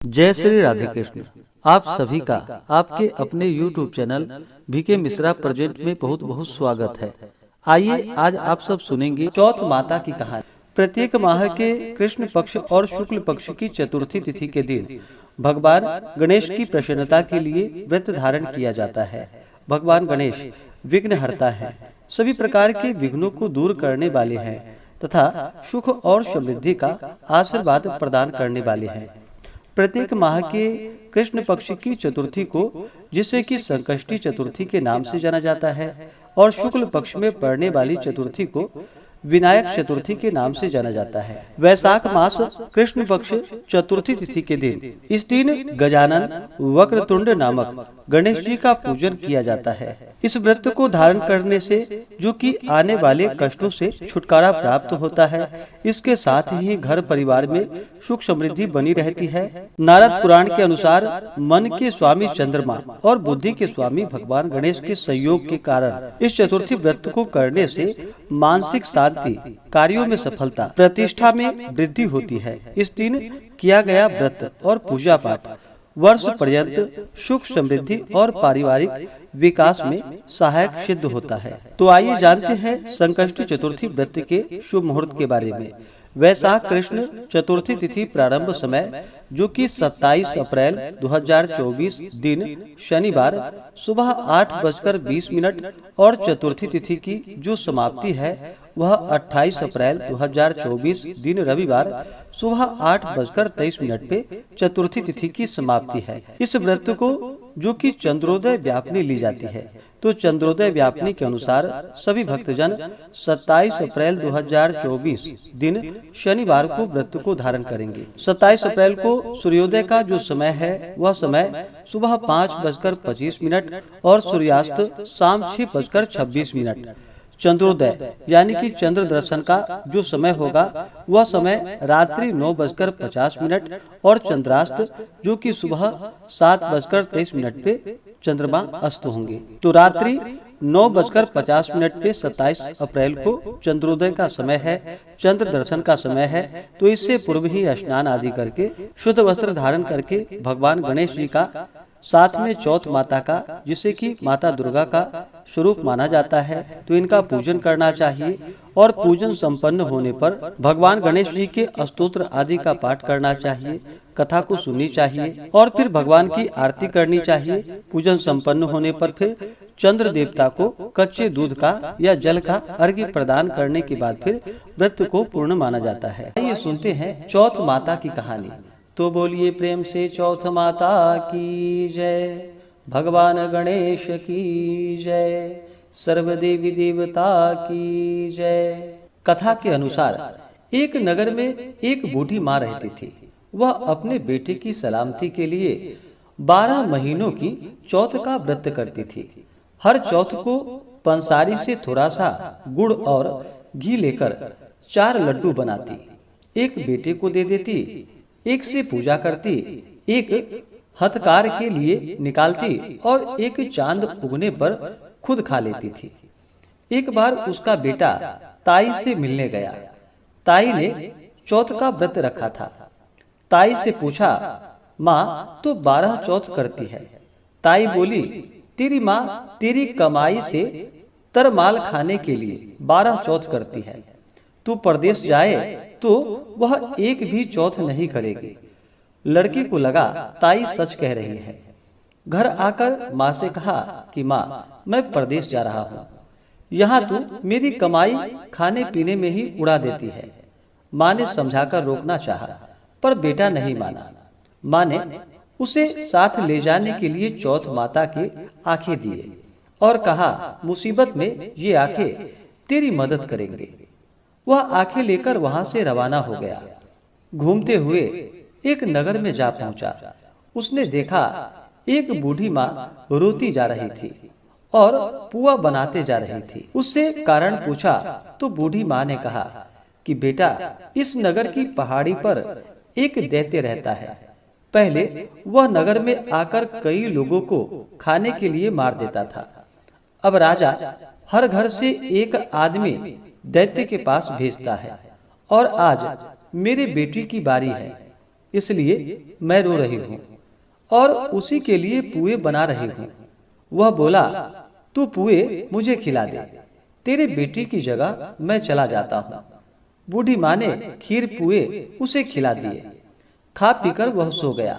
जय श्री राधे कृष्ण। आप सभी का आपके अपने YouTube channel VK Mishra present में बहुत बहुत स्वागत है। आइए आज आप सब सुनेंगे चौथ माता की कहानी। प्रत्येक माह के कृष्ण पक्ष और शुक्ल पक्ष की चतुर्थी तिथि के दिन भगवान गणेश की प्रसन्नता के लिए व्रत धारण किया जाता है। भगवान गणेश विघ्नहर्ता हैं, सभी प्रकार के विघ्नों को दूर करने वाले हैं तथा सुख और समृद्धि का आशीर्वाद प्रदान करने वाले हैं। प्रत्येक माह के कृष्ण पक्ष की चतुर्थी को, जिसे कि संकष्टी चतुर्थी के नाम से जाना जाता है, और शुक्ल पक्ष में पड़ने वाली चतुर्थी को विनायक चतुर्थी के नाम से जाना जाता है। वैशाख मास कृष्ण पक्ष चतुर्थी तिथि के दिन इस दिन गजानन वक्रतुंड नामक गणेश जी का पूजन किया जाता है। इस व्रत को धारण करने से जो कि आने वाले कष्टों से छुटकारा प्राप्त होता है, इसके साथ ही घर परिवार में सुख समृद्धि बनी रहती है। नारद पुराण के अनुसार मन के स्वामी चंद्रमा और बुद्धि के स्वामी भगवान गणेश के सहयोग के कारण इस चतुर्थी व्रत को करने से मानसिक शांति, कार्यों में सफलता, प्रतिष्ठा में वृद्धि होती है। इस दिन किया गया व्रत और पूजा पाठ वर्ष पर्यंत सुख समृद्धि और पारिवारिक विकास में सहायक सिद्ध होता है। तो आइए जानते हैं संकष्टी चतुर्थी व्रत के शुभ मुहूर्त के बारे में। वैशाख कृष्ण चतुर्थी तिथि प्रारंभ समय जो कि 27 अप्रैल 2024 दिन शनिवार सुबह 8:20 और चतुर्थी तिथि की जो समाप्ति है वह 28 अप्रैल 2024 दिन रविवार सुबह 8:23 पे चतुर्थी तिथि की समाप्ति है। इस व्रत को जो कि चंद्रोदय व्यापनी ली जाती है, तो चंद्रोदय व्यापनी के अनुसार सभी भक्तजन 27 अप्रैल 2024 दिन शनिवार को व्रत को धारण करेंगे। 27 अप्रैल को सूर्योदय का जो समय है वह समय सुबह 5:25 और सूर्यास्त शाम 6:26। चंद्रोदय यानी कि चंद्र दर्शन का जो समय होगा वह समय रात्रि 9:50 और चंद्रास्त जो कि सुबह 7:23 पे चंद्रमा अस्त होंगे। तो रात्रि 9:50 पे 27 अप्रैल को चंद्रोदय का समय है, चंद्र दर्शन का समय है। तो इससे पूर्व ही स्नान आदि करके शुद्ध वस्त्र धारण करके भगवान गणेश जी का, साथ में चौथ माता का, जिसे कि माता दुर्गा का स्वरूप माना जाता है, तो इनका पूजन करना चाहिए। और पूजन संपन्न होने पर भगवान गणेश जी के स्तोत्र आदि का पाठ करना चाहिए, कथा को सुननी चाहिए और फिर भगवान की आरती करनी चाहिए। पूजन संपन्न होने पर फिर चंद्र देवता को कच्चे दूध का या जल का अर्घ्य प्रदान करने के बाद फिर व्रत को पूर्ण माना जाता है। ये सुनते हैं चौथ माता की कहानी। तो बोलिए प्रेम से चौथ माता की जय, भगवान गणेश की जय, सर्वदेवी देवता की जय। कथा के अनुसार एक नगर में एक बूढ़ी माँ रहती थी। वह अपने बेटे की सलामती के लिए 12 महीनों की चौथ का व्रत करती थी। हर चौथ को पंसारी से थोड़ा सा गुड़ और घी लेकर 4 लड्डू बनाती, एक बेटे को दे देती, एक से पूजा करती, एक हथकार के लिए निकालती और एक चांद उगने पर खुद खा लेती थी। एक बार उसका बेटा ताई से मिलने गया। ताई ने चौथ का व्रत रखा था। ताई से पूछा, माँ तो 12 चौथ करती है। ताई बोली, तेरी माँ तेरी कमाई से तरमाल खाने के लिए 12 चौथ करती है। तू परदेश जाए तो वह एक भी चौथ नहीं करेगी। लड़की को लगा ताई सच कह रही है। घर आकर माँ से कहा कि माँ मैं परदेश जा रहा हूँ, यहाँ तू मेरी कमाई खाने पीने में ही उड़ा देती है। माँ ने समझाकर रोकना चाहा पर बेटा नहीं माना। माँ ने उसे साथ ले जाने के लिए चौथ माता के आंखें दिए और कहा, मुसीबत में ये आंखें तेरी मदद करेंगे। वह आंखें लेकर वहां से रवाना हो गया। घूमते हुए एक नगर में जा पहुंचा। उसने देखा एक बूढ़ी माँ रोती जा रही थी और पुआ बनाते जा रही थी। उससे कारण पूछा तो बूढ़ी माँ ने कहा कि बेटा, इस नगर की पहाड़ी पर एक दैत्य रहता है। पहले वह नगर में आकर कई लोगों को खाने के लिए मार देता था। अब राजा हर घर से एक आदमी दैत्य के पास भेजता है और आज मेरे बेटी की बारी है। इसलिए मैं रो रही हूँ और उसी के लिए पुए बना रही हूँ। वह बोला, तू पुए मुझे खिला दे, तेरे बेटी की जगह मैं चला जाता हूँ। बूढ़ी माँ ने खीर पुए उसे खिला दिए। खा पीकर वह सो गया।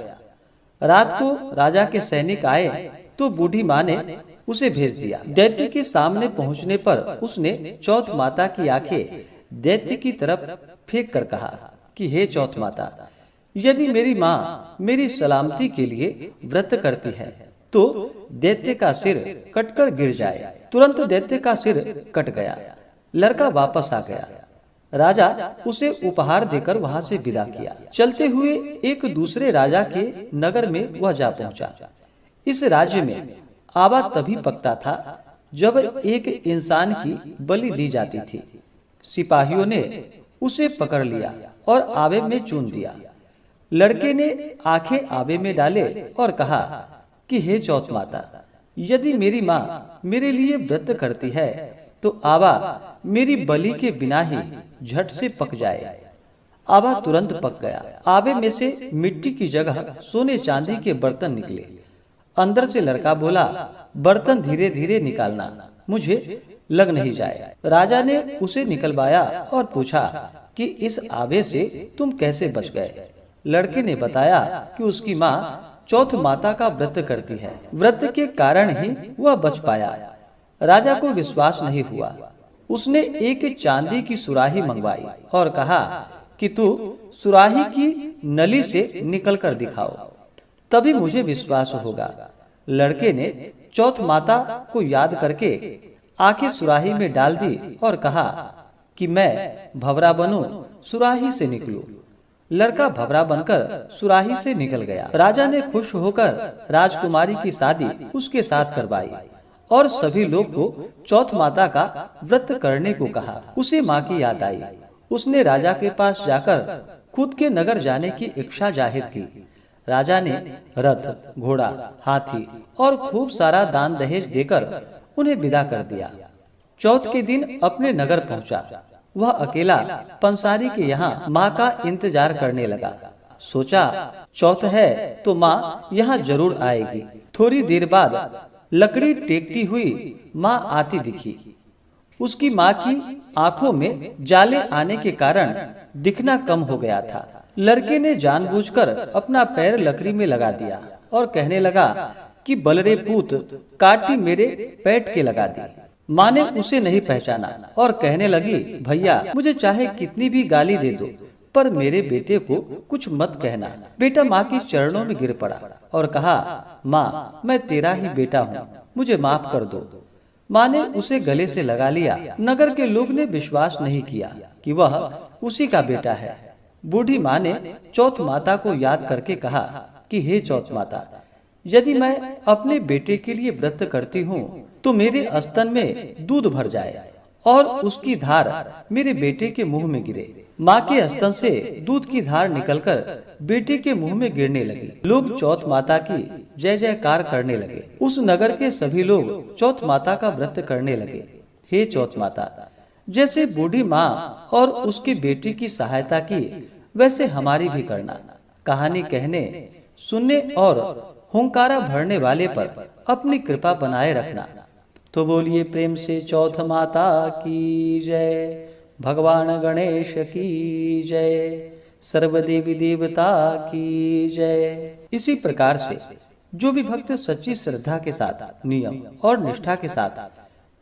रात को राजा के सैनिक आए तो बूढ़ी माँ ने उसे भेज दिया। दैत्य के सामने पहुंचने पर उसने चौथ माता की आंखें दैत्य की तरफ फेंक कर कहा कि हे चौथ माता, यदि मेरी माँ मेरी सलामती के लिए व्रत करती है तो दैत्य का सिर कटकर गिर जाए। तुरंत दैत्य का सिर कट गया। लड़का वापस आ गया। राजा उसे उपहार देकर वहां से विदा किया। चलते हुए एक दूसरे राजा के नगर में वह जा पहुंचा। इस राज्य में आवा तभी पकता था जब एक इंसान की बलि दी जाती थी। सिपाहियों ने उसे पकड़ लिया और आवे में चून दिया। लड़के ने आंखें आवे में डाले और कहा कि हे चौथ माता, यदि मेरी माँ मेरे लिए व्रत करती है तो आवा मेरी बलि के बिना ही झट से पक जाए। आवा तुरंत पक गया। आवे में से मिट्टी की जगह सोने चांदी के बर्तन निकले। अंदर से लड़का बोला, बर्तन धीरे धीरे निकालना, मुझे लग नहीं जाए। राजा ने उसे निकलवाया और पूछा कि इस आवे से तुम कैसे बच गए। लड़के ने बताया कि उसकी माँ चौथ माता का व्रत करती है, व्रत के कारण ही वह बच पाया। राजा को विश्वास नहीं हुआ। उसने एक चांदी की सुराही मंगवाई और कहा कि तू सुराही की नली से निकल कर दिखाओ, तभी मुझे विश्वास होगा। लड़के ने चौथ माता को याद करके आंखें सुराही में डाल दी और कहा कि मैं भंवरा बनूं, सुराही से निकलूं। लड़का भंवरा बनकर सुराही से निकल गया। राजा ने खुश होकर राजकुमारी की शादी उसके साथ करवाई और सभी लोग को चौथ माता का व्रत करने को कहा। उसे माँ की याद आई। उसने राजा के पास जाकर खुद के नगर जाने की इच्छा जाहिर की। राजा ने रथ, घोड़ा, हाथी और खूब सारा दान दहेज देकर उन्हें विदा कर दिया। चौथ के दिन अपने नगर पहुंचा। वह अकेला पंसारी के यहाँ माँ का इंतजार करने लगा। सोचा, चौथ है तो माँ यहाँ जरूर आएगी। थोड़ी देर बाद लकड़ी टेकती हुई माँ आती दिखी। उसकी माँ की आंखों में जाले आने के कारण दिखना कम हो गया था। लड़के ने जानबूझकर अपना पैर लकड़ी में लगा दिया और कहने लगा कि बलरे पूत, काटी मेरे पेट के लगा दी। माँ ने उसे नहीं पहचाना और कहने लगी, भैया मुझे चाहे कितनी भी गाली दे दो, पर मेरे बेटे को कुछ मत कहना। बेटा माँ के चरणों में गिर पड़ा और कहा, माँ मैं तेरा ही बेटा हूँ, मुझे माफ कर दो। माँ ने उसे गले से लगा लिया। नगर के लोग ने विश्वास नहीं किया कि वह उसी का बेटा है। बूढ़ी माँ ने चौथ माता को याद करके कहा कि हे चौथ माता, यदि मैं अपने बेटे के लिए व्रत करती हूँ तो मेरे स्तन में दूध भर जाए और उसकी धार मेरे बेटे के मुंह में गिरे। माँ के स्तन से दूध की धार निकलकर बेटे के मुंह में गिरने लगी। लोग चौथ माता की जय जयकार करने लगे। उस नगर के सभी लोग चौथ माता का व्रत करने लगे। हे चौथ माता, जैसे बूढ़ी माँ और उसकी बेटी की सहायता की, वैसे हमारी भी करना। कहानी कहने, सुनने और हुंकारा भरने वाले पर अपनी कृपा बनाए रखना। तो बोलिए प्रेम से चौथ माता की जय, भगवान गणेश की जय, सर्वदेवी देवता की जय। इसी प्रकार से जो भी भक्त सच्ची श्रद्धा के साथ, नियम और निष्ठा के साथ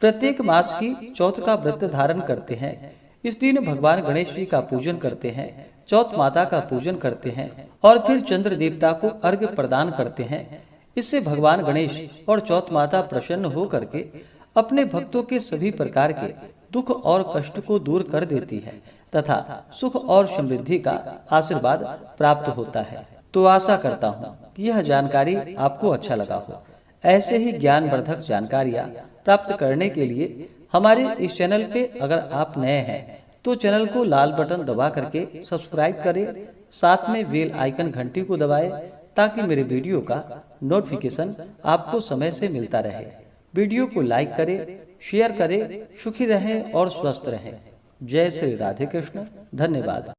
प्रत्येक मास की चौथ का व्रत धारण करते हैं, इस दिन भगवान गणेश जी का पूजन करते हैं, चौथ माता का पूजन करते हैं और फिर चंद्र देवता को अर्घ्य प्रदान करते हैं। इससे भगवान गणेश और चौथ माता प्रसन्न हो करके अपने भक्तों के सभी प्रकार के दुख और कष्ट को दूर कर देती है तथा सुख और समृद्धि का आशीर्वाद प्राप्त होता है। तो आशा करता हूँ कि यह जानकारी आपको अच्छा लगा हो। ऐसे ही ज्ञानवर्धक जानकारियाँ प्राप्त करने के लिए हमारे इस चैनल पे अगर आप नए हैं तो चैनल को लाल बटन दबा करके सब्सक्राइब करें, साथ में बेल आइकन घंटी को दबाएं ताकि मेरे वीडियो का नोटिफिकेशन आपको समय से मिलता रहे। वीडियो को लाइक करें, शेयर करें। सुखी रहें और स्वस्थ रहें। जय श्री राधे कृष्ण। धन्यवाद।